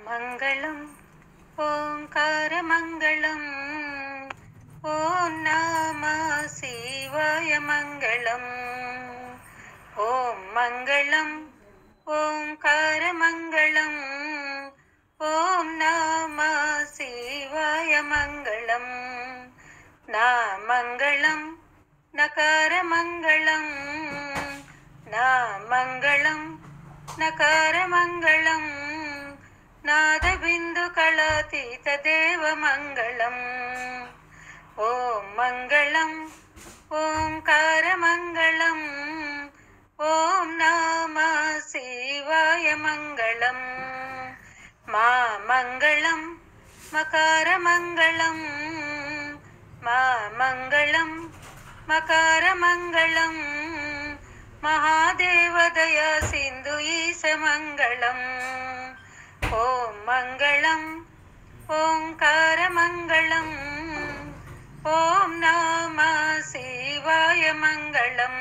మంగళం ఓంకార మంగళం ఓం నమ శివాయ మంగళం ఓం మంగళం ఓంకార మంగళం ఓం నమ శివాయ మంగళం నా మంగళం నకార మంగళం నా మంగళం నకార మంగళం నాద బిందు కళాతీత దేవ మంగళం ఓం మంగళం ఓంకార మంగళం ఓం నమ శివాయ మంగళం మా మంగళం మకార మంగళం మా మంగళం మకార మంగళం మహాదేవ దయా సింధు ఈశ మంగళం ఓం మంగళం ఓంకార మంగళం ఓం నమ శివాయ మంగళం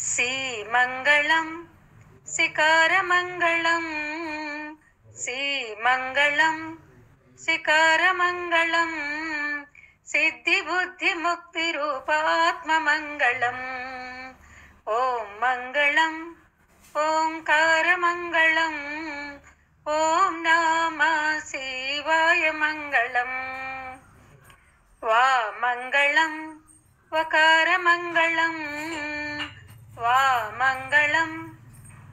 శ్రీ మంగళం శిఖార మంగళం శ్రీ మంగళం శిఖార మంగళం సిద్ధి బుద్ధి ముక్తి రూపాత్మ మంగళం ఓం మంగళం ఓంకార మంగళం ఓం నమ శివాయ మంగళం వా మంగళం వకార మంగళం వా మంగళం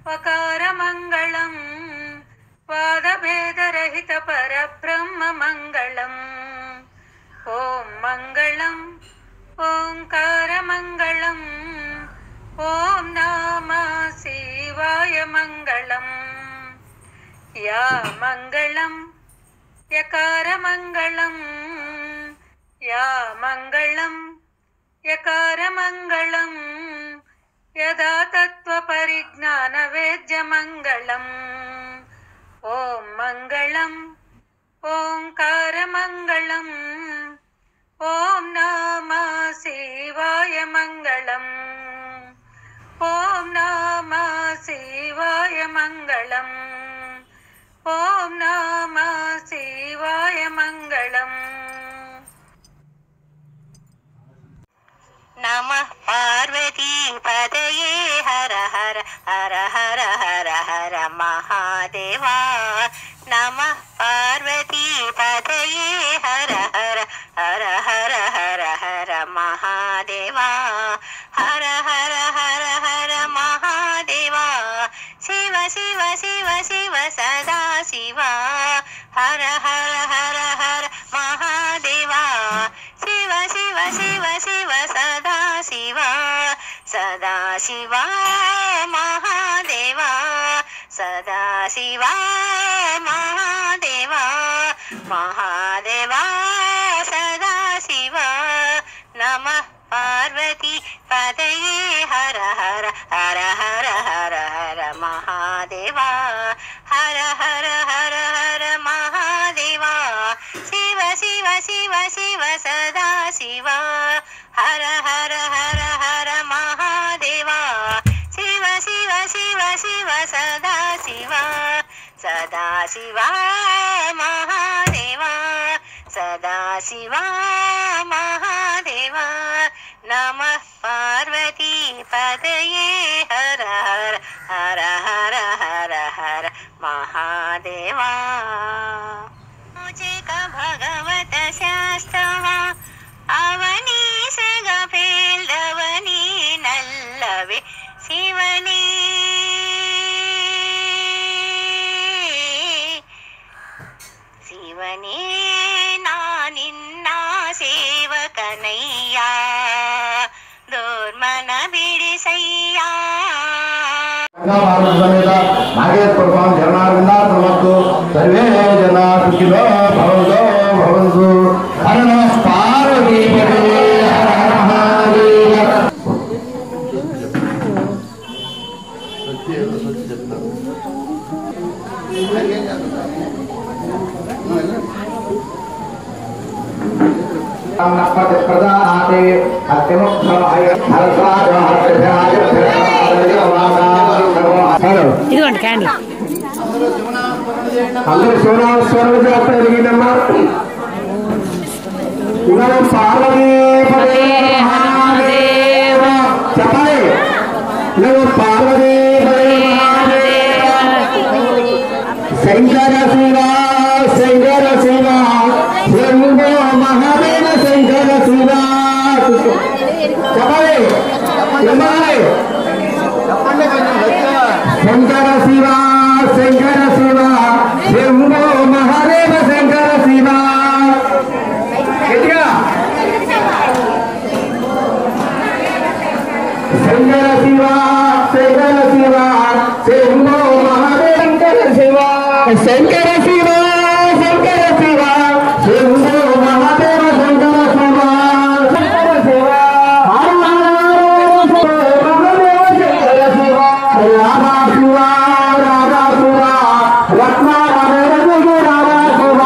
వకార మంగళం వాదభేదరహిత పరబ్రహ్మ మంగళం ఓం మంగళం ఓంకార మంగళం ఓం నమ శివాయ మంగళం యా మంగళం యకార మంగళం యా మంగళం యకార మంగళం యదా తత్వ పరిజ్ఞాన వేద్య మంగళం ఓం మంగళం ఓంకార మంగళం ఓం నమ శివాయ మంగళం ఓం నమ శివాయ మంగళం ఓం నమ శివాయ మంగళం నమః పార్వతీ పదయే హర హర హర హర హర హర మహాదేవా నమః పార్వతీ పదయే హర హర హర హర హర హర మహాదేవా హర హర హర హర మహాదేవా శివ శివ శివ శివ సదా శివ హర హర హర హర మహాదేవా శివ శివ శివ శివ సదా శివ సదా శివ మహాదేవా సదా శివ మహాదేవా మహాదేవా సదా శివ నమః పార్వతీ పదయే హర హర హర హర హర హర మహాదేవా హర హర హర హర మహాదేవా శివ శివ శివ శివ సదా శివ హర హర హర హర మహాదేవా శివ శివ శివ శివ సదా శివ సదా శివ మహాదేవా సదా శివ మహాదేవా నమః పార్వతీ పదయే హర హర హర హర హర హర మహాదేవా ಭಗವತ ಶಾಸ್ತ್ರವ ಅವನೀಸಗ ಪೇಲ್ದವನೀ ನಲ್ಲವೇ ಶಿವನೇ ಶಿವನೇ ನಾನಿನ್ನ ಸೇವಕನಯ್ಯ ದೋರ್ಮನ ಬಿಡಿಸಯ್ಯ ಸರ್ವೇ ಜನ ಸುಖಿನೋ ಭವಂತೋ ಭವಂತು ಹರ ನಮಃ ಪಾರ್ವತೀ ಪದೇ ಹರ ಹರ ಮಹಾದೇವ ಪ್ರದಾತೆ ಅತ್ಯಮುಖ್ಯಮಾಯ ಹರಸಾಯ ಹರಸಾಯ ఇదిగోండి క్యాండిల్ అందరూ స్వరం చేస్తా ఎరిగిందమ్మా. పార్వతీ చెప్పాలి. పార్వతీ శంకర శివ శంకర శివ శంభో మహాదేవ శంకర శివ చెప్పాలి. శంకర శివ శంకర శివ శంభో మహాదేవ శంకర శివ. శంకర శివ శంకర శివ శంభో మహాదేవ శంకర శివ. శంకర శివ శంకర శివ శంభో మహాదేవ శంకర శివ. శంకర శివ మహాదేవ శంకర శివ. రాధా శివ రాధా శివ రత్నారాయణ రాధా శివ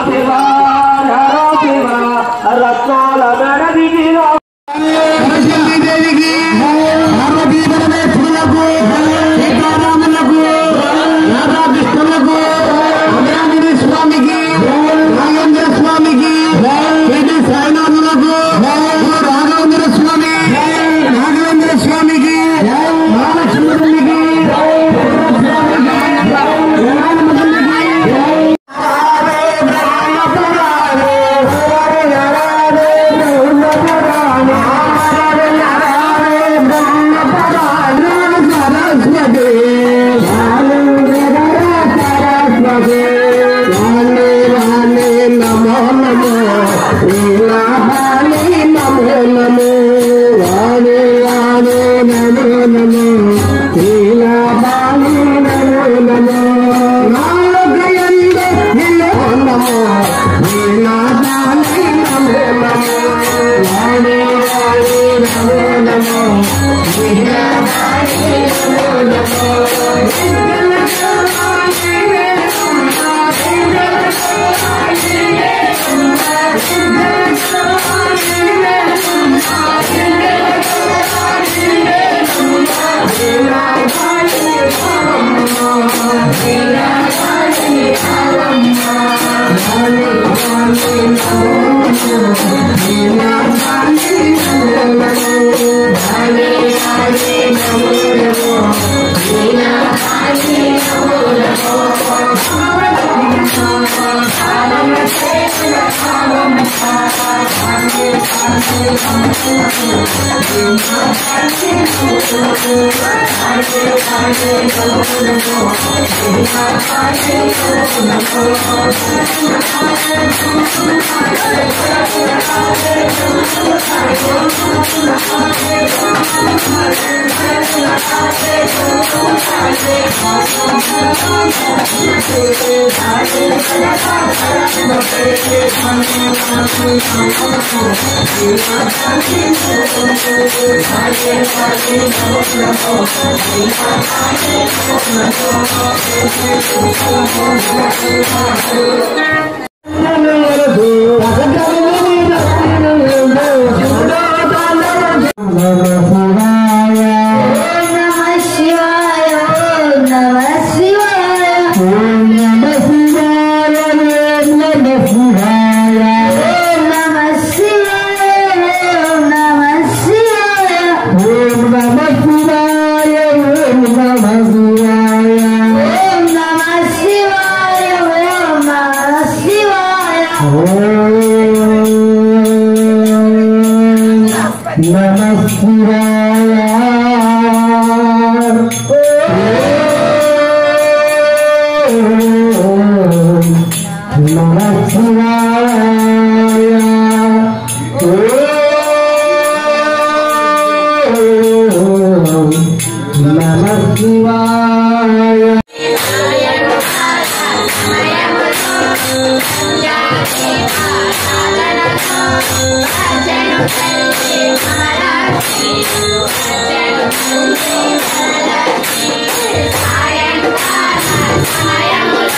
శివ రాధా శివ రత్నాల మెడదిగి దేవికి పార్వతీ పరమేశ్వరులకు సీతారాములకు రాధాకృష్ణులకు అభయాంజనేయ స్వామికి నాగేంద్ర స్వామికి సాయినాథులకు రాఘవేంద్ర స్వామి నాగేంద్ర స్వామికి మహాలక్ష్మణునికి సమయములో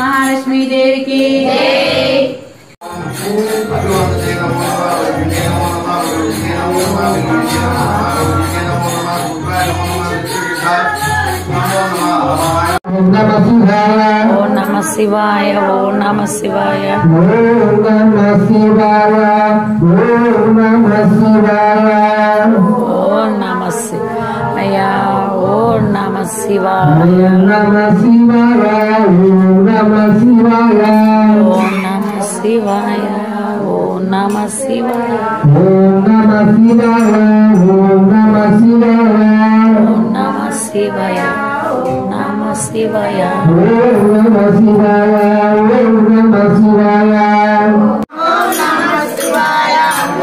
महालक्ष्मी देवी की ओम नमः शिवाय ओम नमः शिवाय ओम नमः शिवाय ओम नमः शिवाय ओम नमः शिवाय ओम नमः शिवाय ओम नमः शिवाय ओम नमः शिवाय ओम नमः शिवाय ओम नमः शिवाय ओम नमः शिवाय ओम नमः शिवाय ओम नमः शिवाय ओम नमः शिवाय ओम नमः शिवाय ओम नमः शिवाय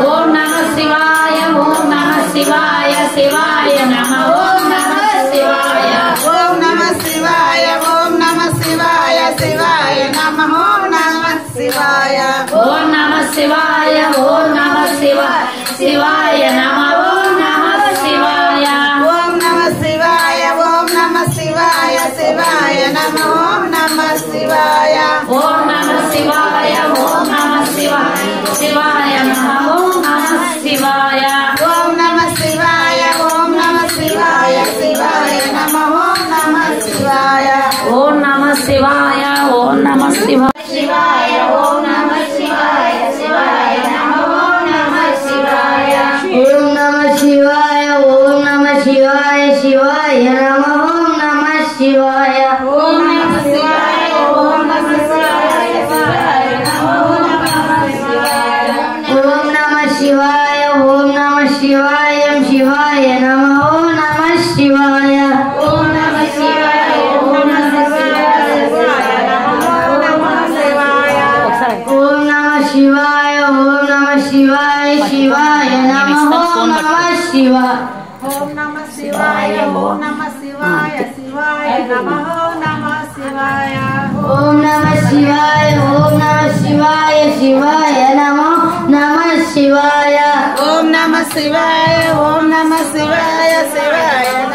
ओम नमः शिवाय ओम नमः शिवाय शिवाय नमः ओम नमः शिवाय ओम नमः शिवाय ओम नमः शिवाय शिवाय नमः ओम नमः शिवाय ओम नमः शिवाय ओम नमः शिवाय शिवाय नमः ओम नमः शिवाय ओम नमः शिवाय ओम नमः शिवाय शिवाय नमः ओम नमः शिवाय ओम नमः शिवाय ओम नमः शिवाय शिवाय नमः ओम नमः शिवाय ओम नमः शिवाय ओम नमः शिवाय शिवाय नमः ओम नमः शिवाय ओम नमः शिवाय ओम नमः शिवाय शिवाय ओम नमः शिवाय शिवाय नमः ओम नमः शिवाय ओम नमः शिवाय ओम नमः शिवाय शिवाय नमः ओम नमः शिवाय ओम नमः शिवाय ओम नमः शिवाय शिवाय नमः ओम नमः शिवाय शिवाय ओम नमः शिवाय ओम नमः शिवाय शिवाय नमः शिवाय ओम नमः शिवाय ओम नमः शिवाय शिवाय नमः शिवाय ओम नमः शिवाय ओम नमः शिवाय शिवाय